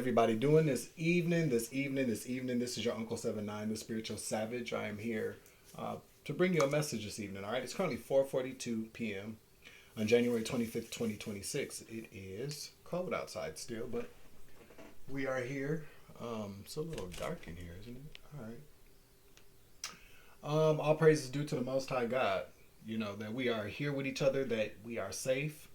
everybody doing this evening? This is your Uncle 79, the Spiritual Savage. I am here to bring you a message this evening. All right, it's currently 4:42 p.m. on January 25th, 2026. It is cold outside still, but we are here. It's a little dark in here, isn't it? All right. All praise is due to the Most High God. You know that we are here with each other, that we are safe.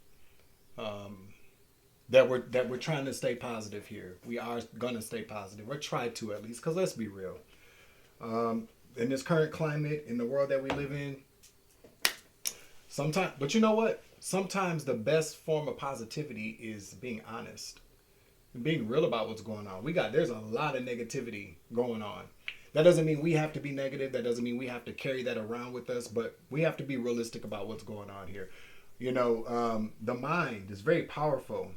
That we're trying to stay positive here. We are gonna stay positive. We're trying to, at least, because let's be real. In this current climate, in the world that we live in, sometimes, but you know what? Sometimes the best form of positivity is being honest and being real about what's going on. There's a lot of negativity going on. That doesn't mean we have to be negative. That doesn't mean we have to carry that around with us, but we have to be realistic about what's going on here. You know, the mind is very powerful.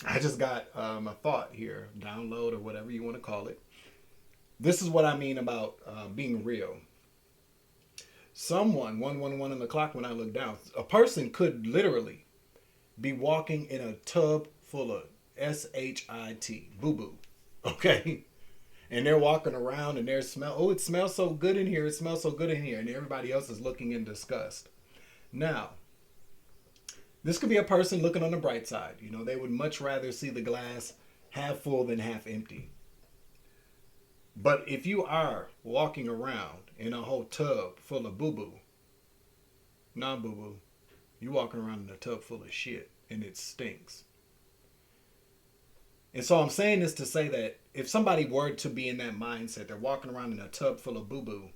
I just got a thought here, download or whatever you want to call it. This is what I mean about being real. Someone, 111 on the clock when I look down, a person could literally be walking in a tub full of S-H-I-T, boo-boo, okay? And they're walking around and it smells so good in here, it smells so good in here, and everybody else is looking in disgust. Now, this could be a person looking on the bright side. You know, they would much rather see the glass half full than half empty. But if you are walking around in a whole tub full of boo-boo, non-boo-boo, you walking around in a tub full of shit and it stinks. And so I'm saying this to say that if somebody were to be in that mindset, they're walking around in a tub full of boo-boo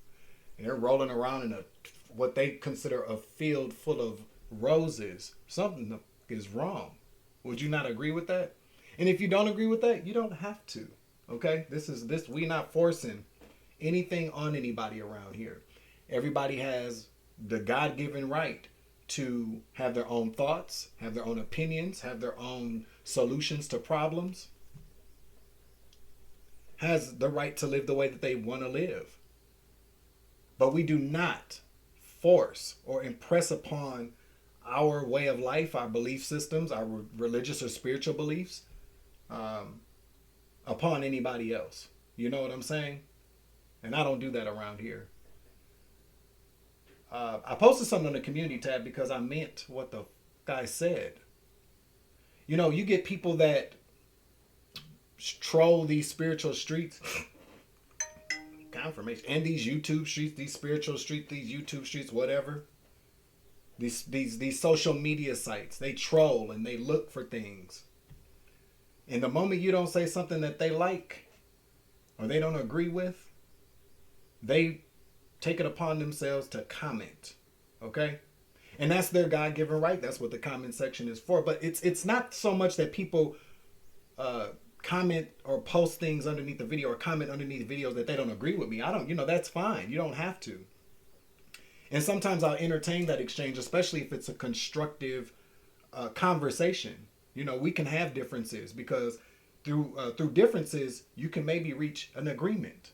and they're rolling around in what they consider a field full of roses, something is wrong. Would you not agree with that? And if you don't agree with that, you don't have to. Okay? We're not forcing anything on anybody around here. Everybody has the God-given right to have their own thoughts, have their own opinions, have their own solutions to problems. Has the right to live the way that they want to live. But we do not force or impress upon our way of life, our belief systems, our religious or spiritual beliefs, upon anybody else. You know what I'm saying? And I don't do that around here. I posted something on the community tab because I meant what the guy said. You know, you get people that troll these spiritual streets, confirmation, and these YouTube streets, these spiritual streets, these YouTube streets, whatever. These social media sites, they troll and they look for things. And the moment you don't say something that they like or they don't agree with, they take it upon themselves to comment. Okay? And that's their God-given right. That's what the comment section is for. But it's not so much that people comment or post things underneath the video or comment underneath videos that they don't agree with me. That's fine. You don't have to. And sometimes I'll entertain that exchange, especially if it's a constructive conversation. You know, we can have differences because through differences, you can maybe reach an agreement.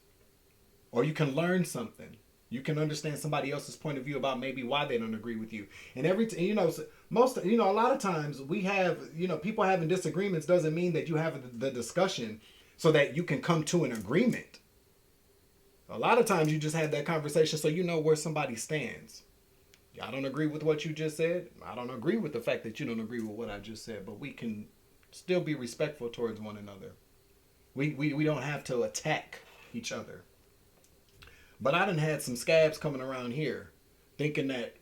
Or you can learn something. You can understand somebody else's point of view about maybe why they don't agree with you. And a lot of times we have, people having disagreements doesn't mean that you have the discussion so that you can come to an agreement. A lot of times you just have that conversation so you know where somebody stands. I don't agree with what you just said. I don't agree with the fact that you don't agree with what I just said, but we can still be respectful towards one another. We don't have to attack each other. But I done had some scabs coming around here thinking that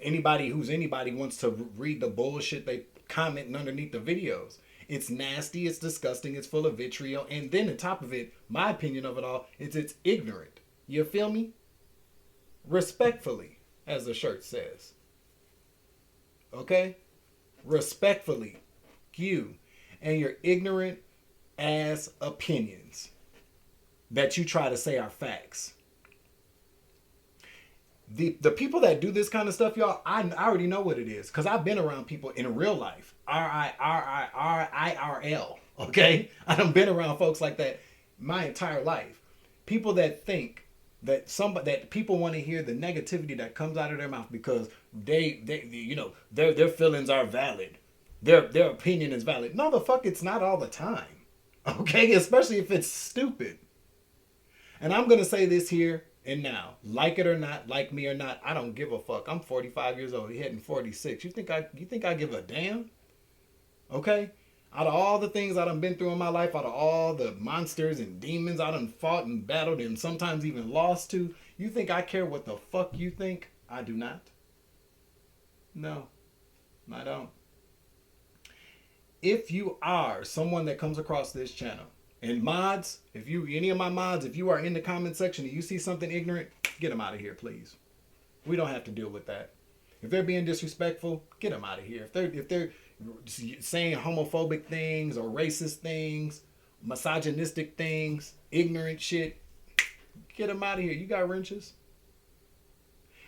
anybody wants to read the bullshit they commenting underneath the videos. It's nasty, it's disgusting, it's full of vitriol, and then on top of it, my opinion of it all is it's ignorant. You feel me? Respectfully, as the shirt says. Okay? Respectfully, you and your ignorant ass opinions that you try to say are facts. The people that do this kind of stuff, y'all, I already know what it is because I've been around people in real life. IRL. Okay? I done been around folks like that my entire life. People that think that people want to hear the negativity that comes out of their mouth because their feelings are valid. Their opinion is valid. No, the fuck, it's not all the time. Okay, especially if it's stupid. And I'm gonna say this here and now, like it or not, like me or not, I don't give a fuck. I'm 45 years old, heading 46. You think I give a damn? Okay? Out of all the things I done been through in my life, out of all the monsters and demons I done fought and battled and sometimes even lost to, you think I care what the fuck you think? I do not. No, I don't. If you are someone that comes across this channel, and mods, if you any of my mods, if you are in the comment section and you see something ignorant, get them out of here, please. We don't have to deal with that. If they're being disrespectful, get them out of here. If they're saying homophobic things or racist things, misogynistic things, ignorant shit, get them out of here. You got wrenches.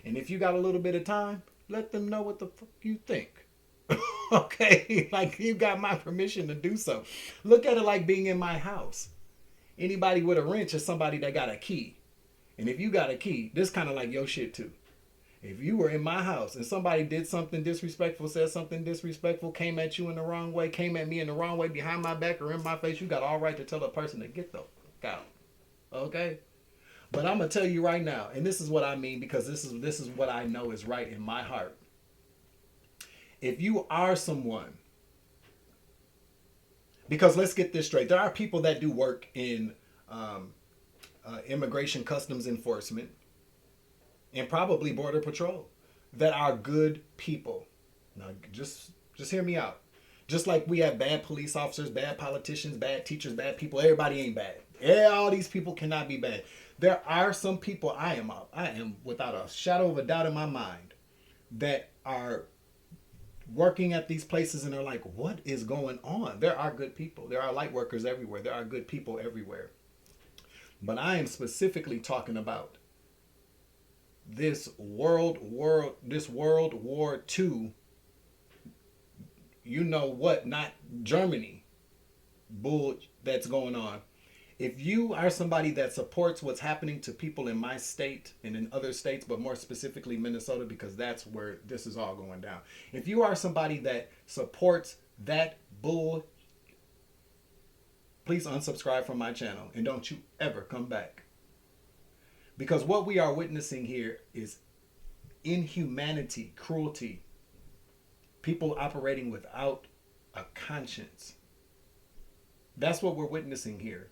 And if you got a little bit of time, let them know what the fuck you think. Okay? Like, you got my permission to do so. Look at it like being in my house. Anybody with a wrench is somebody that got a key. And if you got a key, this kind of like your shit too. If you were in my house and somebody did something disrespectful, said something disrespectful, came at you in the wrong way, came at me in the wrong way, behind my back or in my face, you got all right to tell a person to get the fuck out. Okay? But I'm gonna tell you right now, and this is what I mean, because this is what I know is right in my heart. If you are someone, because let's get this straight, there are people that do work in immigration customs enforcement and probably border patrol that are good people. Now, just hear me out. Just like we have bad police officers, bad politicians, bad teachers, bad people, everybody ain't bad. Yeah, all these people cannot be bad. There are some people, I am without a shadow of a doubt in my mind, that are working at these places and they're like, what is going on? There are good people. There are light workers everywhere. There are good people everywhere. But I am specifically talking about this World War II, you know what, not Germany bull that's going on. If you are somebody that supports what's happening to people in my state and in other states, but more specifically Minnesota, because that's where this is all going down. If you are somebody that supports that bull, please unsubscribe from my channel and don't you ever come back. Because what we are witnessing here is inhumanity, cruelty, people operating without a conscience. That's what we're witnessing here.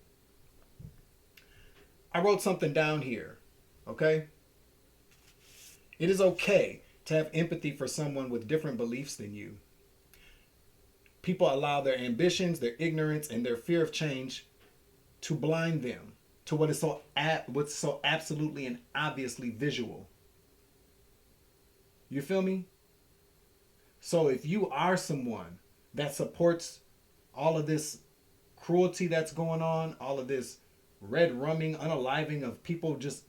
I wrote something down here, okay? It is okay to have empathy for someone with different beliefs than you. People allow their ambitions, their ignorance, and their fear of change to blind them to what's so absolutely and obviously visual. You feel me? So if you are someone that supports all of this cruelty that's going on, all of this red rumming, unaliving of people just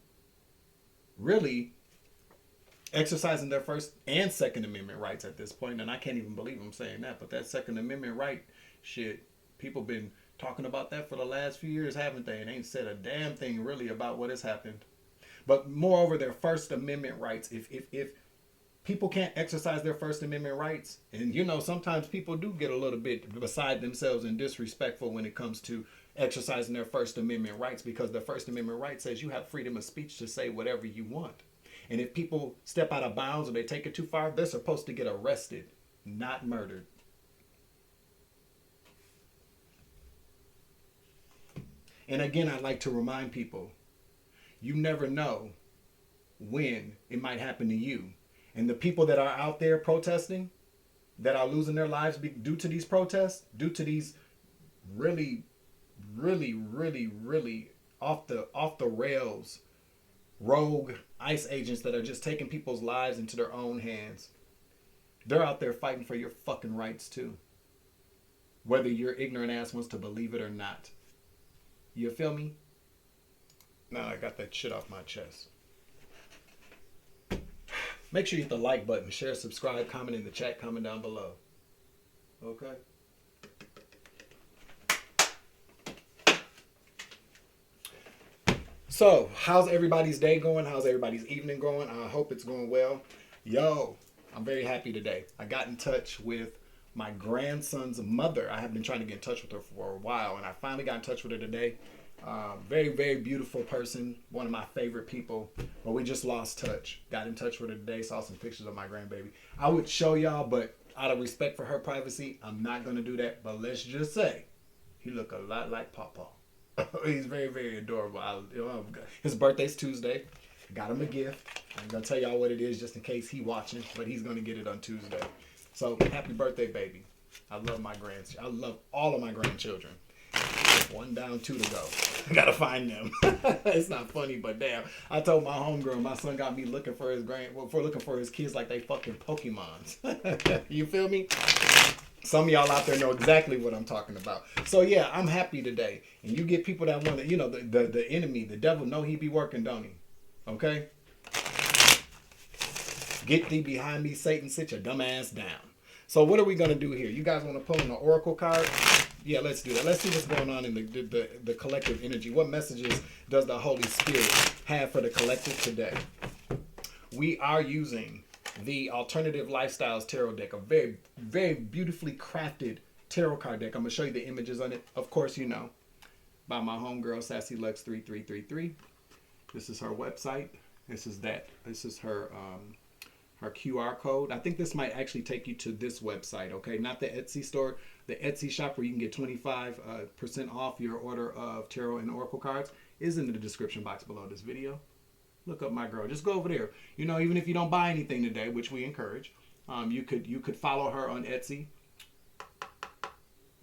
really exercising their First and Second Amendment rights at this point, and I can't even believe I'm saying that, but that Second Amendment right shit, people been talking about that for the last few years, haven't they? And ain't said a damn thing really about what has happened. But moreover, their First Amendment rights, if people can't exercise their First Amendment rights, and you know, sometimes people do get a little bit beside themselves and disrespectful when it comes to exercising their First Amendment rights, because the First Amendment right says you have freedom of speech to say whatever you want. And if people step out of bounds or they take it too far, they're supposed to get arrested, not murdered. And again, I'd like to remind people, you never know when it might happen to you. And the people that are out there protesting, that are losing their lives due to these protests, due to these really off the rails rogue ICE agents that are just taking people's lives into their own hands, they're out there fighting for your fucking rights too, whether your ignorant ass wants to believe it or not. You feel me? Now I got that shit off my chest. Make sure you hit the like button, share, subscribe, comment in the chat, comment down below. Okay? So, how's everybody's day going? How's everybody's evening going? I hope it's going well. Yo, I'm very happy today. I got in touch with my grandson's mother. I have been trying to get in touch with her for a while, and I finally got in touch with her today. Very, very beautiful person. One of my favorite people. But we just lost touch. Got in touch with her today. Saw some pictures of my grandbaby. I would show y'all, but out of respect for her privacy, I'm not going to do that. But let's just say he look a lot like Papa. He's very, very adorable. His birthday's Tuesday. Got him a gift. I'm going to tell y'all what it is just in case he watching, but he's going to get it on Tuesday. So, happy birthday, baby. I love my I love all of my grandchildren. One down, two to go. I got to find them. It's not funny, but damn. I told my homegirl, my son got me looking for his kids like they fucking Pokemons. You feel me? Some of y'all out there know exactly what I'm talking about. So yeah, I'm happy today. And you get people that want to, the enemy, the devil, know he be working, don't he? Okay? Get thee behind me, Satan, sit your dumb ass down. So what are we going to do here? You guys want to pull in an oracle card? Yeah, let's do that. Let's see what's going on in the collective energy. What messages does the Holy Spirit have for the collective today? We are using the Alternative Lifestyles Tarot deck, a very, very beautifully crafted tarot card deck. I'm going to show you the images on it. Of course, by my homegirl, SassyLux3333. This is her website. This is her QR code. I think this might actually take you to this website, okay? Not the Etsy store. The Etsy shop where you can get 25% off your order of tarot and oracle cards is in the description box below this video. Look up my girl. Just go over there. Even if you don't buy anything today, which we encourage, you could follow her on Etsy.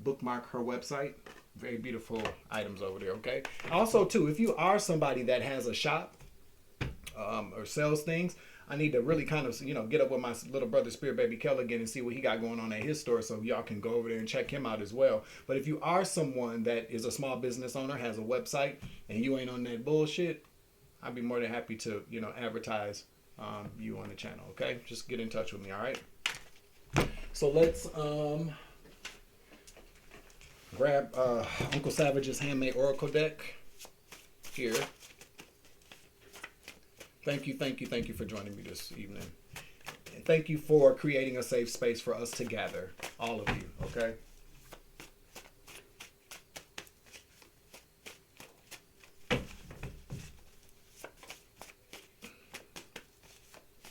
Bookmark her website. Very beautiful items over there, okay? Also, too, if you are somebody that has a shop or sells things, I need to really kind of, get up with my little brother Spirit Baby Keller again and see what he got going on at his store, so y'all can go over there and check him out as well. But if you are someone that is a small business owner, has a website, and you ain't on that bullshit, I'd be more than happy to, advertise you on the channel, okay? Just get in touch with me, all right? So let's grab Uncle Savage's handmade oracle deck here. Thank you for joining me this evening. And thank you for creating a safe space for us to gather, all of you, okay?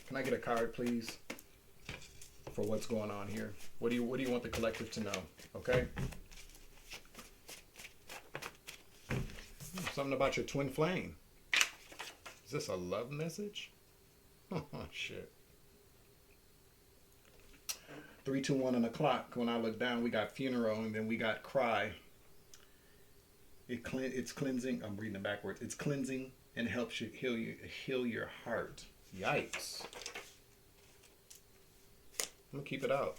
Can I get a card, please, for what's going on here? What do you want the collective to know, okay? Something about your twin flame. Is this a love message? Oh, shit. 3, 2, 1 on the clock. When I look down, we got funeral, and then we got cry. It's cleansing. I'm reading it backwards. It's cleansing and helps you heal your heart. Yikes. I'm gonna keep it out.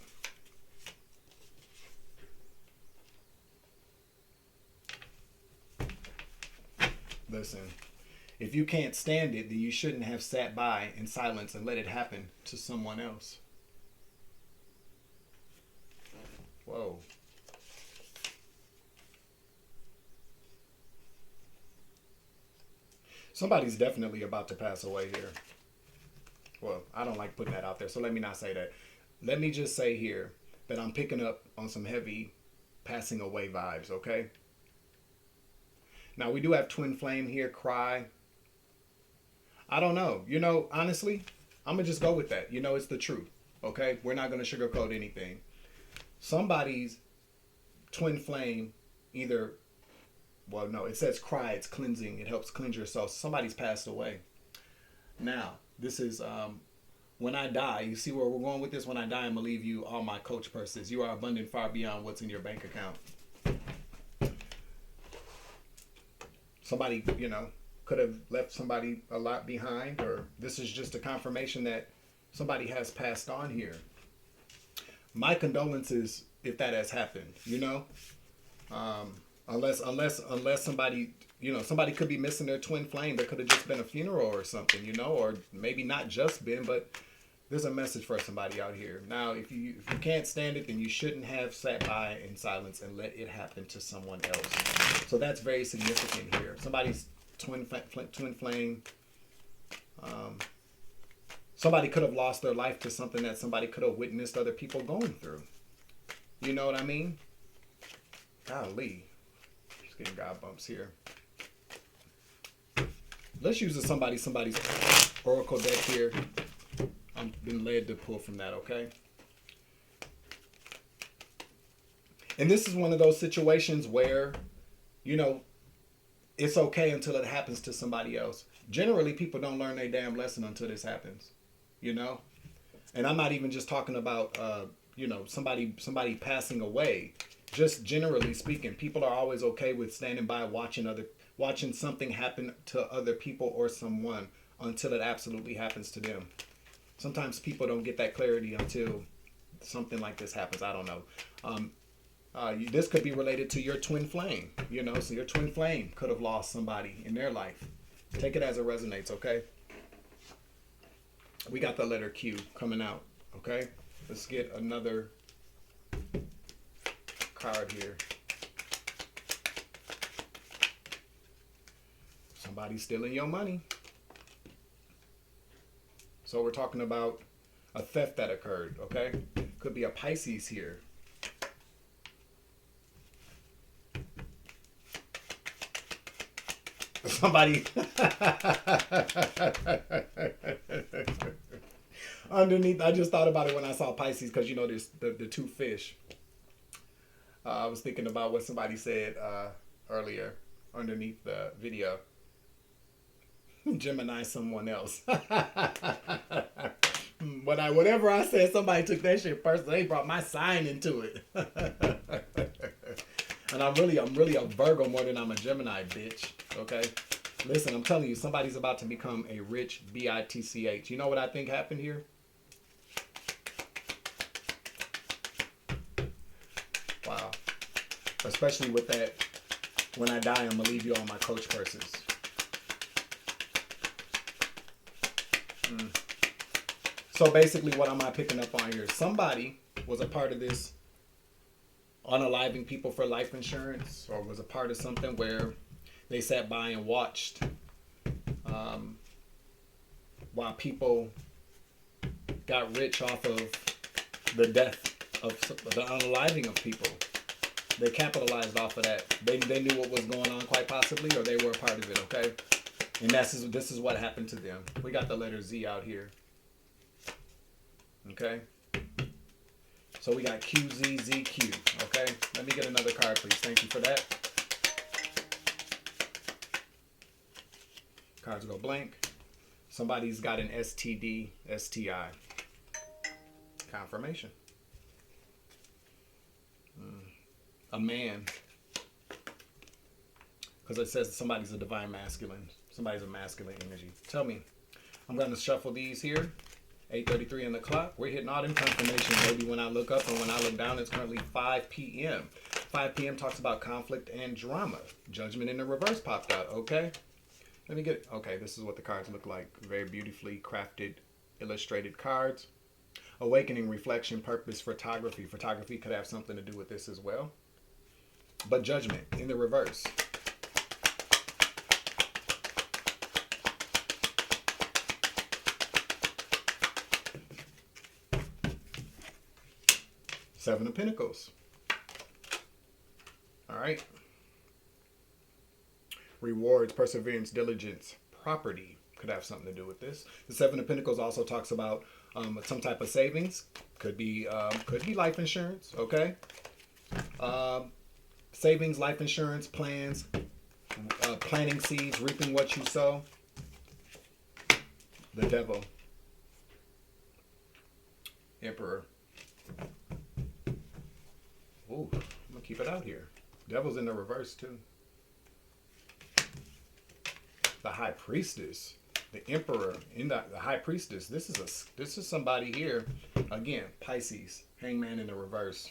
Listen. If you can't stand it, then you shouldn't have sat by in silence and let it happen to someone else. Whoa. Somebody's definitely about to pass away here. Well, I don't like putting that out there, so let me not say that. Let me just say here that I'm picking up on some heavy passing away vibes, okay? Now, we do have twin flame here, cry. I don't know. Honestly, I'm going to just go with that. It's the truth. Okay? We're not going to sugarcoat anything. Somebody's twin flame it says cry, it's cleansing. It helps cleanse your soul. Somebody's passed away. Now, this is when I die. You see where we're going with this? When I die, I'm going to leave you all my coach purses. You are abundant far beyond what's in your bank account. Somebody, could have left somebody a lot behind, or this is just a confirmation that somebody has passed on here. My condolences if that has happened, unless somebody, somebody could be missing their twin flame. There could have just been a funeral or something, or maybe not just been, but there's a message for somebody out here. Now, if you can't stand it, then you shouldn't have sat by in silence and let it happen to someone else. So that's very significant here. Somebody's twin flame. Somebody could have lost their life to something that somebody could have witnessed other people going through. You know what I mean? Golly. Just getting God bumps here. Let's use somebody's oracle deck here. I've been led to pull from that, okay? And this is one of those situations where, you know, it's okay until it happens to somebody else. Generally, people don't learn their damn lesson until this happens, you know? And I'm not even just talking about, you know, somebody passing away. Just generally speaking, people are always okay with standing by watching something happen to other people or someone until it absolutely happens to them. Sometimes people don't get that clarity until something like this happens. I don't know. This could be related to your twin flame, you know, so your twin flame could have lost somebody in their life. Take it as it resonates, okay? We got the letter Q coming out, okay? Let's get another card here. Somebody's stealing your money. So we're talking about a theft that occurred, okay? Could be a Pisces here. Somebody underneath, I just thought about it when I saw Pisces, because you know there's the two fish. I was thinking about what somebody said earlier underneath the video. Gemini someone else. Whatever I said, somebody took that shit personally. They brought my sign into it. And I'm really a Virgo more than I'm a Gemini, bitch. Okay? Listen, I'm telling you, somebody's about to become a rich bitch. You know what I think happened here? Wow. Especially with that, when I die, I'm going to leave you all my Coach purses. So basically what am I picking up on here? Somebody was a part of this unaliving people for life insurance, or was a part of something where they sat by and watched while people got rich off of the death of the unaliving of people. They capitalized off of that. They knew what was going on, quite possibly, or they were a part of it, okay? And this is what happened to them. We got the letter Z out here. Okay? So we got QZZQ, okay? Let me get another card, please. Thank you for that. Cards go blank. Somebody's got an STD, STI. Confirmation. A man. Because it says somebody's a divine masculine. Somebody's a masculine energy. Tell me. I'm going to shuffle these here. 8:33 on the clock. We're hitting all them confirmations, baby. When I look up and when I look down, it's currently 5 p.m. 5 p.m. talks about conflict and drama. Judgment in the reverse popped out. Okay. Let me get. Okay, this is what the cards look like. Very beautifully crafted, illustrated cards. Awakening, reflection, purpose, photography. Photography could have something to do with this as well. But judgment in the reverse. Seven of Pentacles. All right. Rewards, perseverance, diligence, property could have something to do with this. The Seven of Pentacles also talks about some type of savings. Could be life insurance. Okay. Savings, life insurance, plans, planting seeds, reaping what you sow. The Devil. Emperor. Ooh, I'm gonna keep it out here. Devil's in the reverse too. The High Priestess, the Emperor, in the High Priestess. This is somebody here. Again, Pisces, Hangman in the reverse.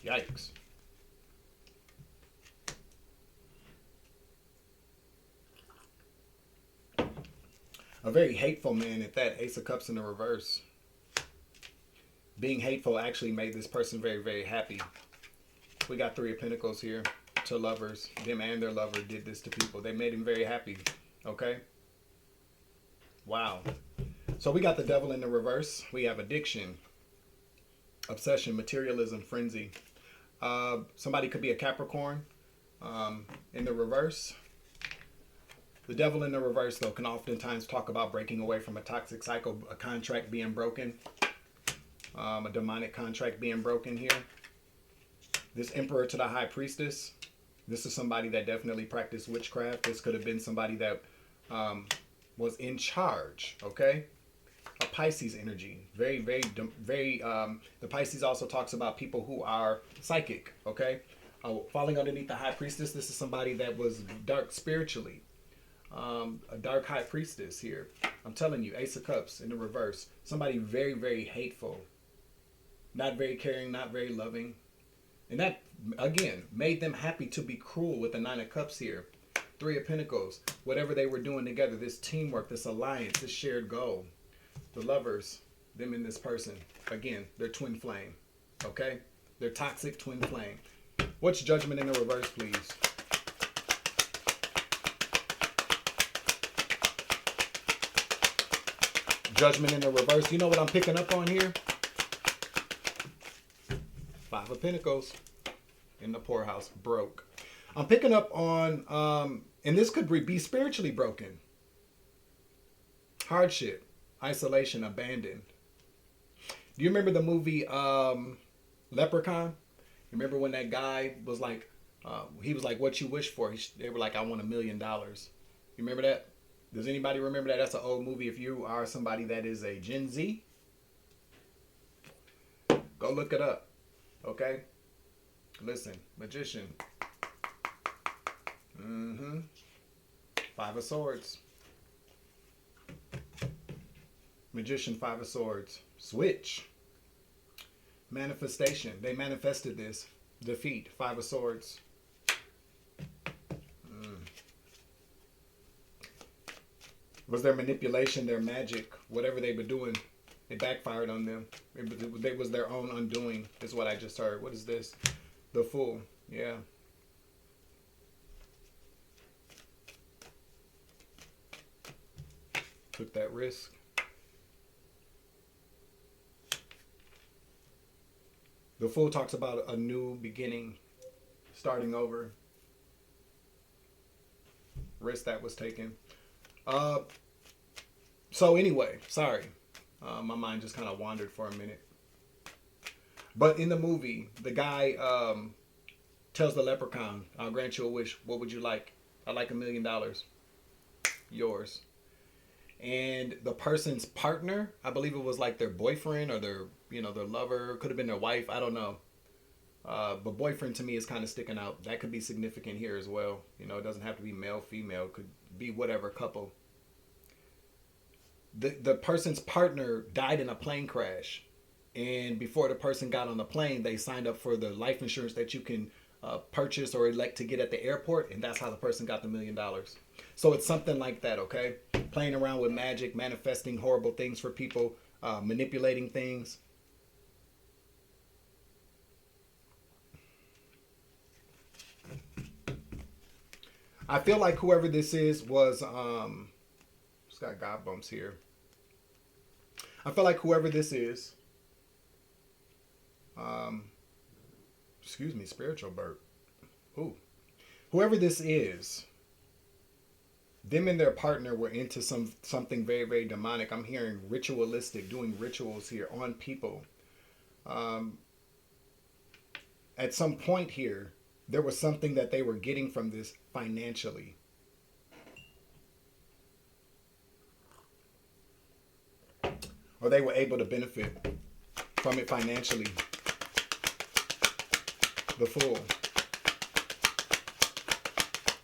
Yikes. A very hateful man at that. Ace of Cups in the reverse. Being hateful actually made this person very, very happy. We got Three of Pentacles here to lovers. Them and their lover did this to people. They made him very happy. Okay? Wow. So we got the devil in the reverse. We have addiction, obsession, materialism, frenzy. Somebody could be a Capricorn in the reverse. The devil in the reverse, though, can oftentimes talk about breaking away from a toxic cycle, a contract being broken, a demonic contract being broken here. This emperor to the high priestess, this is somebody that definitely practiced witchcraft. This could have been somebody that was in charge, okay? A Pisces energy. Very, the Pisces also talks about people who are psychic, okay? Falling underneath the high priestess, this is somebody that was dark spiritually. A dark high priestess here. I'm telling you, Ace of Cups in the reverse. Somebody very, very hateful. Not very caring, not very loving. And that, again, made them happy to be cruel with the Nine of Cups here. Three of Pentacles. Whatever they were doing together, this teamwork, this alliance, this shared goal. The lovers, them and this person. Again, they're twin flame. Okay? They're toxic twin flame. What's judgment in the reverse, please? Judgment in the reverse. You know what I'm picking up on here? Five of Pentacles in the poorhouse. Broke. I'm picking up on, and this could be spiritually broken. Hardship, isolation, abandoned. Do you remember the movie Leprechaun? You remember when that guy was like, he was like, what you wish for? They were like, I want $1 million. You remember that? Does anybody remember that? That's an old movie. If you are somebody that is a Gen Z, go look it up. Okay? Listen, magician. Five of Swords. Magician, Five of Swords. Switch. Manifestation. They manifested this. Defeat. Five of Swords. Was their manipulation, their magic, whatever they were doing, it backfired on them. It was their own undoing, is what I just heard. What is this? The Fool. Yeah. Took that risk. The Fool talks about a new beginning, starting over. Risk that was taken. So anyway, sorry. My mind just kind of wandered for a minute. But in the movie, the guy tells the leprechaun, I'll grant you a wish. What would you like? I'd like $1 million. Yours. And the person's partner, I believe it was like their boyfriend or their lover, could have been their wife, I don't know. But boyfriend to me is kind of sticking out. That could be significant here as well. You know, it doesn't have to be male, female. It could be whatever couple. The person's partner died in a plane crash. And before the person got on the plane, they signed up for the life insurance that you can purchase or elect to get at the airport. And that's how the person got the $1 million. So it's something like that, okay? Playing around with magic, manifesting horrible things for people, manipulating things. I feel like whoever this is was, it's got God bumps here. I feel like whoever this is, excuse me, spiritual burp. Ooh. Whoever this is, them and their partner were into something very, very demonic. I'm hearing ritualistic, doing rituals here on people. At some point here, there was something that they were getting from this financially. Or they were able to benefit from it financially. The Fool.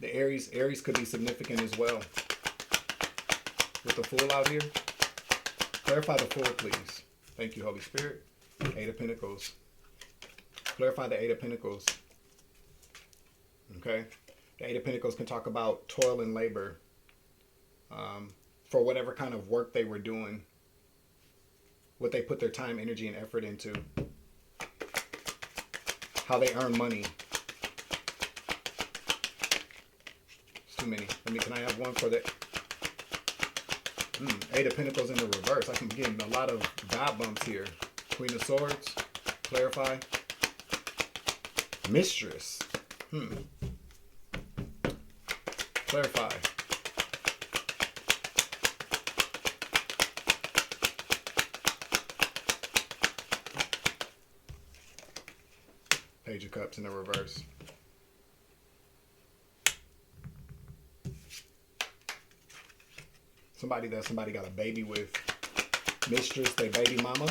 The Aries could be significant as well. With the Fool out here. Clarify the Fool, please. Thank you, Holy Spirit. Eight of Pentacles. Clarify the Eight of Pentacles. Okay? The Eight of Pentacles can talk about toil and labor. For whatever kind of work they were doing. What they put their time, energy, and effort into. How they earn money. It's too many. Can I have one for the Eight of Pentacles in the reverse. I'm getting a lot of vibe bumps here. Queen of Swords. Clarify. Mistress. Clarify. Page of Cups in the reverse. Somebody got a baby with. Mistress, their baby mama.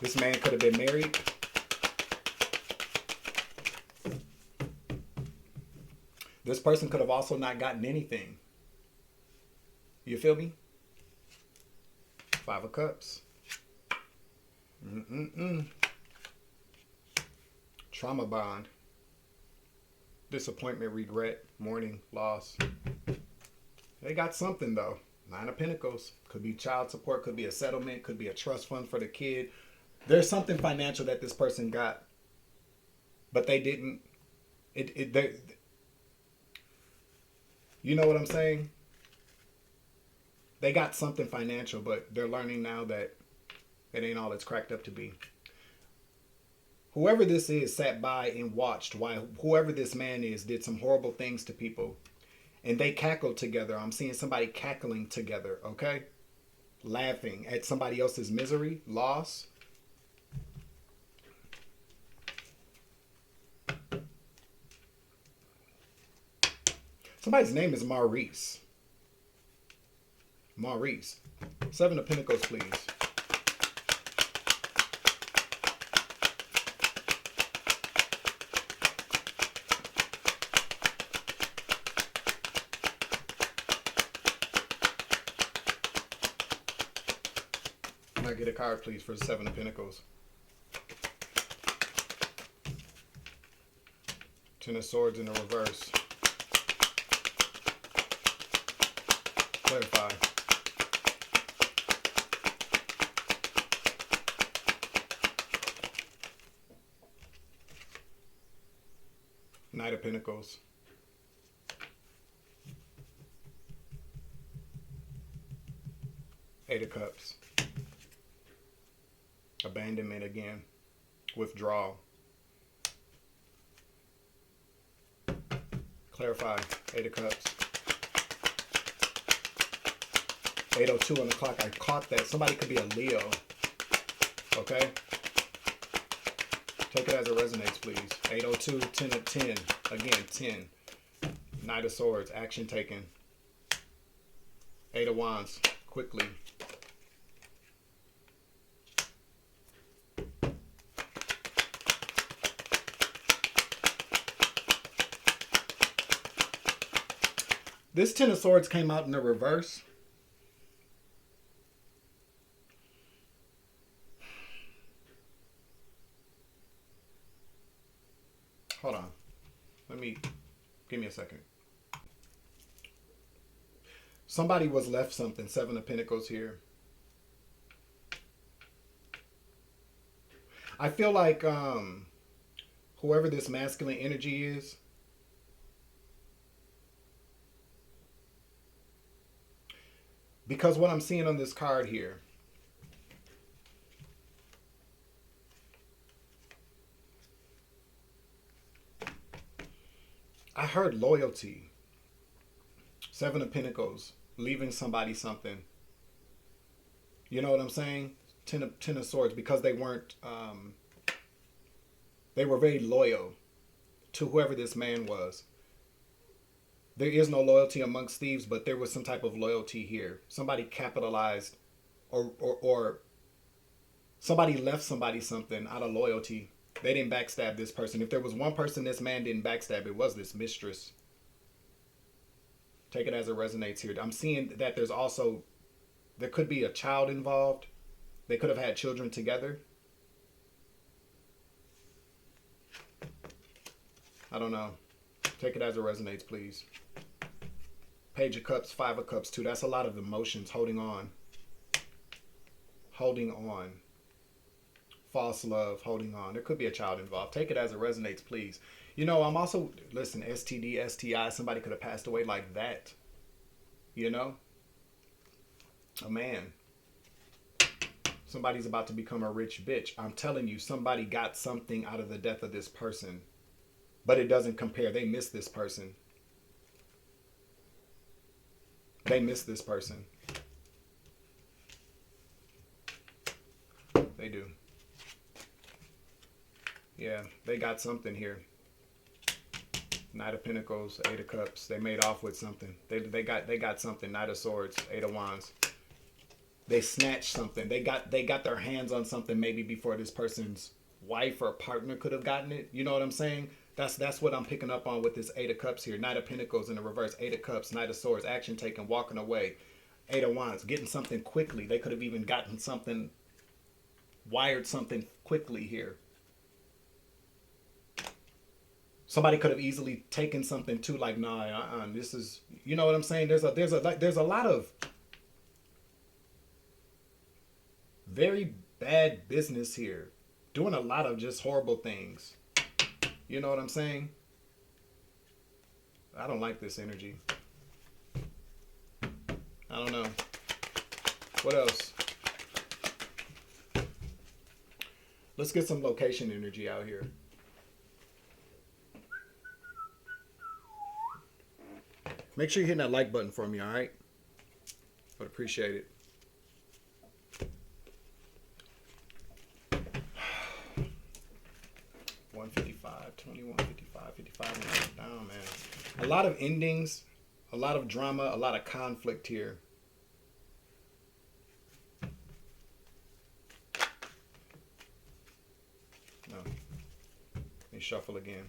This man could have been married. This person could have also not gotten anything. You feel me? Five of Cups. Trauma bond. Disappointment, regret, mourning, loss. They got something though. Nine of Pentacles. Could be child support, could be a settlement, could be a trust fund for the kid. There's something financial that this person got, but they didn't. You know what I'm saying? They got something financial, but they're learning now that it ain't all it's cracked up to be. Whoever this is sat by and watched while whoever this man is did some horrible things to people. And they cackled together. I'm seeing somebody cackling together, okay? Laughing at somebody else's misery, loss. Somebody's name is Maurice. Maurice. Seven of Pentacles, please. Can I get a card, please, for the Seven of Pentacles? Ten of Swords in the reverse. Clarify. Knight of Pentacles. Eight of Cups. Abandonment again. Withdrawal. Clarify. Eight of Cups. 8:02 on the clock. I caught that. Somebody could be a Leo. Okay? Take it as it resonates, please. 8:02, 10 of 10. Again, 10. Knight of Swords. Action taken. Eight of Wands. Quickly. This Ten of Swords came out in the reverse. Hold on. Give me a second. Somebody was left something. Seven of Pentacles here. I feel like whoever this masculine energy is, because what I'm seeing on this card here, I heard loyalty. Seven of Pentacles, leaving somebody something. You know what I'm saying? Ten of Swords, because they weren't, they were very loyal to whoever this man was. There is no loyalty amongst thieves, but there was some type of loyalty here. Somebody capitalized or somebody left somebody something out of loyalty. They didn't backstab this person. If there was one person this man didn't backstab, it was this mistress. Take it as it resonates here. I'm seeing that there could be a child involved. They could have had children together. I don't know. Take it as it resonates, please. Page of Cups, Five of Cups, too. That's a lot of emotions. Holding on. Holding on. False love. Holding on. There could be a child involved. Take it as it resonates, please. You know, I'm also... Listen, STD, STI. Somebody could have passed away like that. You know? A man. Somebody's about to become a rich bitch. I'm telling you, somebody got something out of the death of this person. But it doesn't compare. They miss this person. They miss this person. They do. Yeah, they got something here. Knight of Pentacles, Eight of Cups. They made off with something. They got something. Knight of Swords, Eight of Wands. They snatched something. They got their hands on something maybe before this person's wife or partner could have gotten it. You know what I'm saying? That's what I'm picking up on with this Eight of Cups here. Knight of Pentacles in the reverse. Eight of Cups, Knight of Swords, action taken, walking away. Eight of Wands, getting something quickly. They could have even gotten something, wired something quickly here. Somebody could have easily taken something too, like, nah, this is, you know what I'm saying? There's a lot of very bad business here, doing a lot of just horrible things. You know what I'm saying? I don't like this energy. I don't know. What else? Let's get some location energy out here. Make sure you're hitting that like button for me, all right? I'd appreciate it. $155, $21.55, $55 down, man. A lot of endings, a lot of drama, a lot of conflict here. No. Let me shuffle again.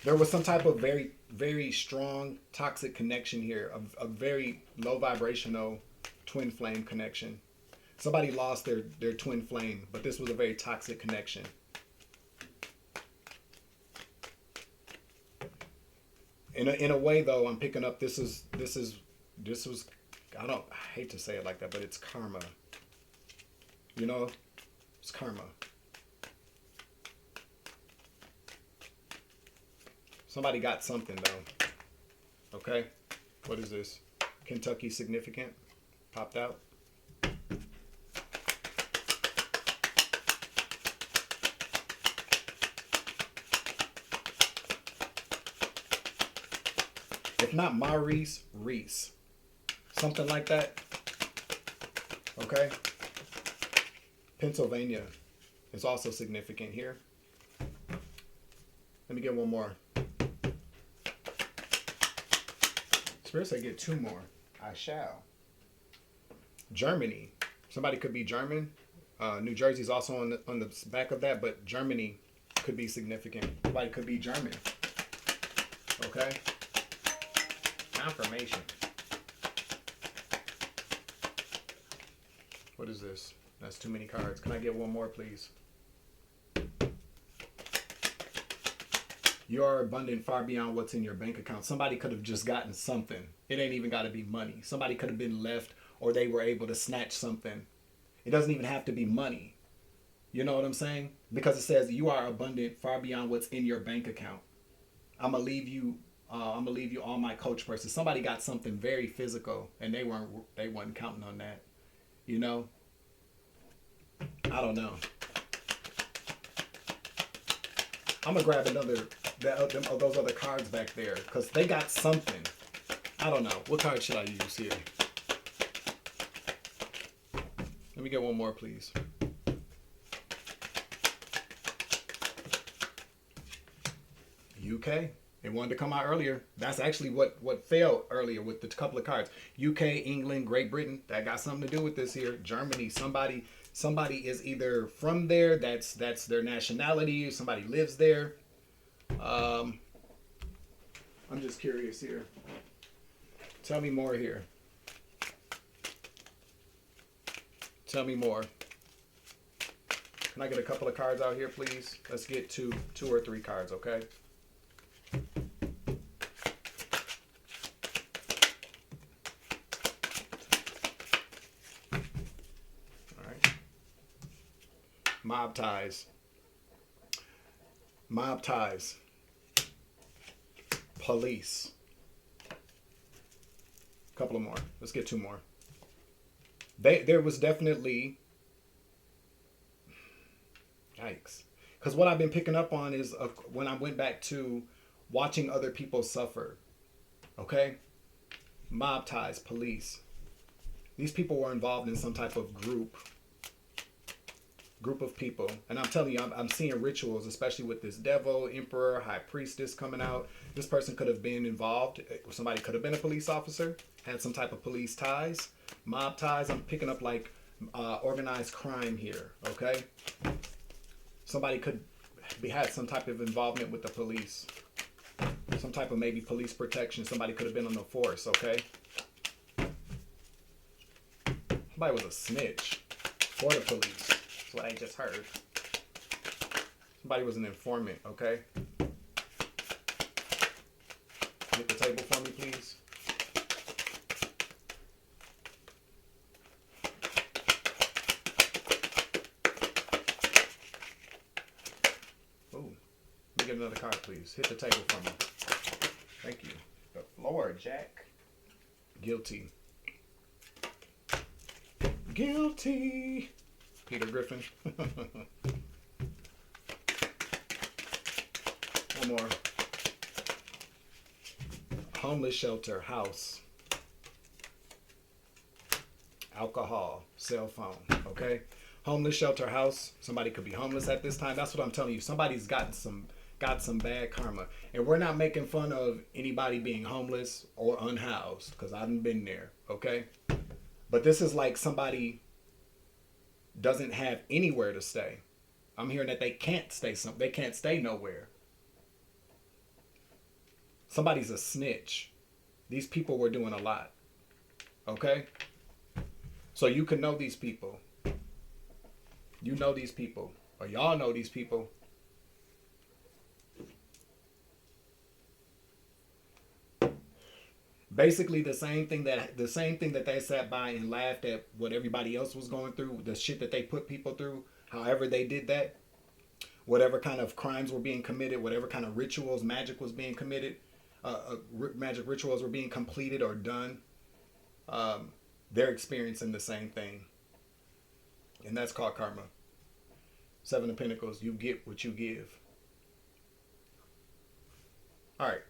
There was some type of very, very strong toxic connection here, a very low vibrational twin flame connection. Somebody lost their twin flame, but this was a very toxic connection. In a way, though, I'm picking up this was I hate to say it like that, but it's karma. You know, it's karma. Somebody got something, though. Okay? What is this? Kentucky significant? Popped out. If not Maurice, Reese. Something like that. Okay? Pennsylvania is also significant here. Let me get one more. Spirits, I get two more. I shall. Germany. Somebody could be German. New Jersey's also on the back of that, but Germany could be significant. Somebody could be German. Okay? Confirmation. What is this? That's too many cards. Can I get one more, please? You are abundant far beyond what's in your bank account. Somebody could have just gotten something. It ain't even got to be money. Somebody could have been left, or they were able to snatch something. It doesn't even have to be money. You know what I'm saying? Because it says you are abundant far beyond what's in your bank account. I'm gonna leave you all my coach person. Somebody got something very physical, and they weren't counting on that. You know? I don't know. I'm gonna grab those other cards back there, because they got something. I don't know. What card should I use here? Let me get one more, please. UK. It wanted to come out earlier. That's actually what failed earlier with the couple of cards. UK, England, Great Britain. That got something to do with this here. Germany. Somebody is either from there. That's their nationality. Somebody lives there. I'm just curious here. Tell me more here. Tell me more. Can I get a couple of cards out here, please? Let's get two or three cards, okay? All right. Mob ties. Mob ties. Police. Couple of more. Let's get two more. There was definitely, yikes. Because what I've been picking up on is when I went back to watching other people suffer. Okay? Mob ties, police. These people were involved in some type of group of people. And I'm telling you, I'm seeing rituals, especially with this devil, emperor, high priestess coming out. This person could have been involved. Somebody could have been a police officer, had some type of police ties, mob ties. I'm picking up like organized crime here, okay? Somebody could had some type of involvement with the police. Some type of maybe police protection. Somebody could have been on the force, okay? Somebody was a snitch for the police. That's what I just heard. Somebody was an informant, okay? Hit the table for me, please. Oh, let me get another card, please. Hit the table for me. Thank you. The floor, Jack. Guilty. Guilty. Peter Griffin. One more. Homeless shelter, house. Alcohol, cell phone, okay? Homeless shelter, house. Somebody could be homeless at this time. That's what I'm telling you. Somebody's got some bad karma. And we're not making fun of anybody being homeless or unhoused, because I haven't been there, okay? But this is like somebody doesn't have anywhere to stay. I'm hearing that they can't stay nowhere. Somebody's a snitch. These people were doing a lot. Okay? So you can know these people. You know these people. Or y'all know these people. Basically the same thing that they sat by and laughed at what everybody else was going through, the shit that they put people through, however they did that, whatever kind of crimes were being committed, whatever kind of rituals, magic was being committed, magic rituals were being completed or done, they're experiencing the same thing. And that's called karma. Seven of Pentacles, you get what you give. All right.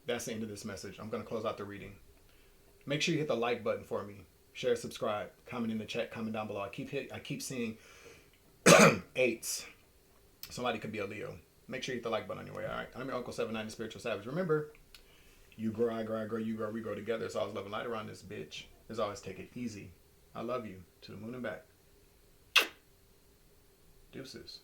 That's the end of this message. I'm going to close out the reading. Make sure you hit the like button for me. Share, subscribe, comment in the chat, comment down below. I keep seeing eights. Somebody could be a Leo. Make sure you hit the like button anyway. All right. I'm your Uncle 79, the Spiritual Savage. Remember, you grow, I grow, I grow, you grow, we grow together. It's always love and light around this bitch. As always, take it easy. I love you. To the moon and back. Deuces.